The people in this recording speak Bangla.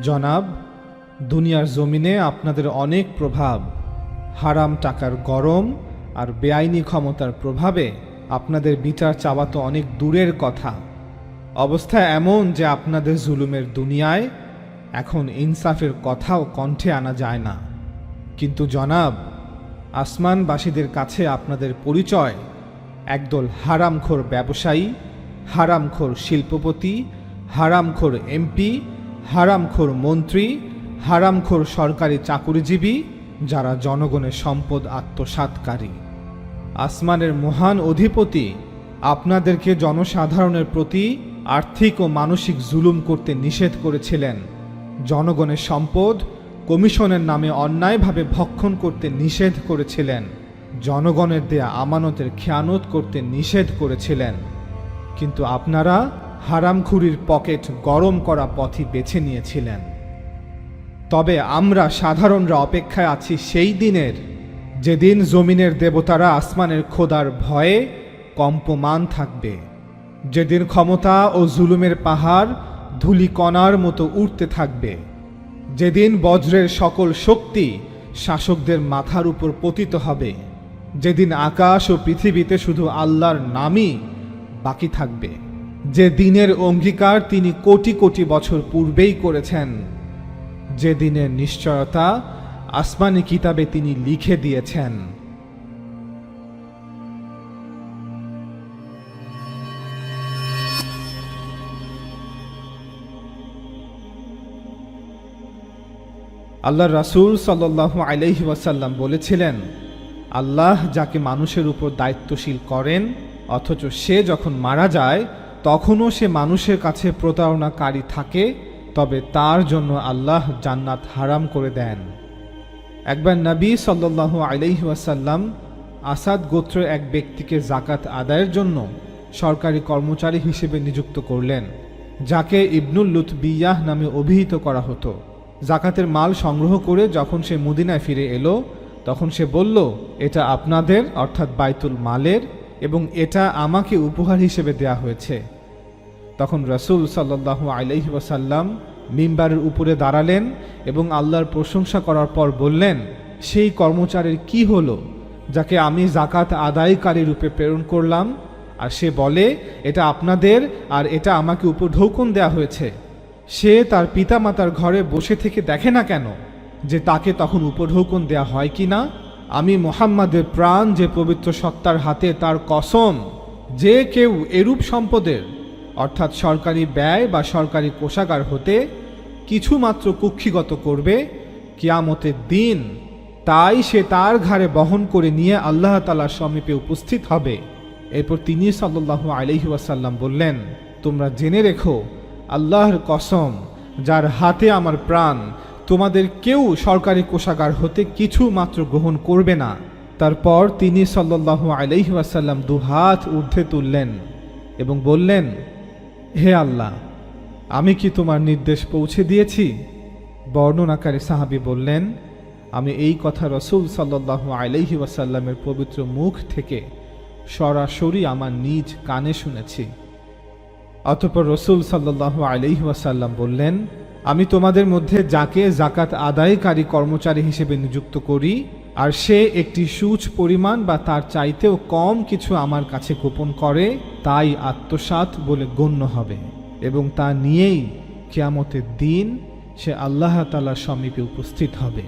জনাব, দুনিয়ার জমিনে আপনাদের অনেক প্রভাব, হারাম টাকার গরম আর বেআইনি ক্ষমতার প্রভাবে আপনাদের বিচার চাওয়া তো অনেক দূরের কথা। অবস্থা এমন যে আপনাদের জুলুমের দুনিয়ায় এখন ইনসাফের কথাও কণ্ঠে আনা যায় না। কিন্তু জনাব, আসমানবাসীদের কাছে আপনাদের পরিচয় একদল হারামখোর ব্যবসায়ী, হারামখোর শিল্পপতি, হারামখোর এমপি, হারামখোর মন্ত্রী, হারামখোর সরকারি চাকুরিজীবী, যারা জনগণের সম্পদ আত্মসাৎকারী। আসমানের মহান অধিপতি আপনাদেরকে জনসাধারণের প্রতি আর্থিক ও মানসিক জুলুম করতে নিষেধ করেছিলেন। জনগণের সম্পদ কমিশনের নামে অন্যায়ভাবে ভক্ষণ করতে নিষেধ করেছিলেন। জনগণের দেয়া আমানতের খেয়ানত করতে নিষেধ করেছিলেন। কিন্তু আপনারা হারামখুরির পকেট গরম করা পথই বেছে নিয়েছিলেন। তবে আমরা সাধারণরা অপেক্ষায় আছি সেই দিনের, যেদিন জমিনের দেবতারা আসমানের খোদার ভয়ে কম্পমান থাকবে, যেদিন ক্ষমতা ও জুলুমের পাহাড় ধূলিকণার মতো উঠতে থাকবে, যেদিন বজ্রের সকল শক্তি শাসকদের মাথার উপর পতিত হবে, যেদিন আকাশ ও পৃথিবীতে শুধু আল্লাহর নামই বাকি থাকবে, যে দিনের অঙ্গীকার তিনি কোটি কোটি বছর পূর্বেই করেছেন, যে দিনের নিশ্চয়তা আসমানি কিতাবে তিনি লিখে দিয়েছেন। আল্লাহর রাসূল সাল্লাল্লাহু আলাইহি ওয়াসাল্লাম বলেছিলেন, আল্লাহ যাকে মানুষের উপর দায়িত্বশীল করেন, অথচ সে যখন মারা যায় তখনও সে মানুষের কাছে প্রতারণাকারী থাকে, তবে তার জন্য আল্লাহ জান্নাত হারাম করে দেন। একবার নবী সাল্লাল্লাহু আলাইহি ওয়াসাল্লাম আসাদ গোত্রের এক ব্যক্তিকে যাকাত আদায়ের জন্য সরকারি কর্মচারী হিসেবে নিযুক্ত করলেন, যাকে ইবনুল লুতবিয়াহ নামে অভিহিত করা হতো। যাকাতের মাল সংগ্রহ করে যখন সে মদিনায় ফিরে এলো, তখন সে বলল, এটা আপনাদের অর্থাৎ বাইতুল মালের, এবং এটা আমাকে উপহার হিসেবে দেয়া হয়েছে। তখন রাসূল সাল্লাল্লাহু আলাইহি ওয়াসাল্লাম মিম্বারের উপরে দাঁড়ালেন এবং আল্লাহর প্রশংসা করার পর বললেন, সেই কর্মচারীর কি হলো যাকে আমি যাকাত আদায়কারী রূপে প্রেরণ করলাম, আর সে বলে এটা আপনাদের আর এটা আমাকে উপঢৌকন দেয়া হয়েছে। সে তার পিতামাতার ঘরে বসে থেকে দেখে না কেন যে তাকে তখন উপঢৌকন দেয়া হয় কি না? আমি মুহাম্মাদের প্রাণ যে পবিত্র সত্তার হাতে তার কসম, যে কেউ এরূপ সম্পদের অর্থাৎ সরকারি ব্যয় বা সরকারি কোষাগার হতে কিছুমাত্র কুক্ষিগত করবে, কিয়ামতের দিন তাই সে তার ঘাড়ে বহন করে নিয়ে আল্লাহ তাআলার সমীপে উপস্থিত হবে। এরপর তিনি সাল্লাল্লাহু আলাইহি ওয়াসাল্লাম বললেন, তোমরা জেনে রেখো, আল্লাহর কসম যার হাতে আমার প্রাণ, তোমাদের কেউ সরকারি কোষাগার হতে কিছু মাত্র গ্রহণ করবে না। তারপর তিনি সাল্লাল্লাহু আলাইহি ওয়াসাল্লাম দুহাত ঊর্ধ্বে তুললেন এবং বললেন, হে আল্লাহ, আমি কি তোমার নির্দেশ পৌঁছে দিয়েছি? বর্ণনাকারী সাহাবী বললেন, আমি এই কথা রাসূল সাল্লাল্লাহু আলাইহি ওয়াসাল্লামের পবিত্র মুখ থেকে সরাসরি আমার নিজ কানে শুনেছি। অতঃপর রাসূল সাল্লাল্লাহু আলাইহি ওয়াসাল্লাম বললেন, আমি তোমাদের মধ্যে যাকে যাকাত আদায়কারী কর্মচারী হিসেবে নিযুক্ত করি, আর সে একটি সূচ পরিমাণ বা তার চাইতেও কম কিছু আমার কাছে গোপন করে, তাই আত্মসাৎ বলে গণ্য হবে, এবং তা নিয়েই কিয়ামতের দিন সে আল্লাহ তাআলার সমীপে উপস্থিত হবে।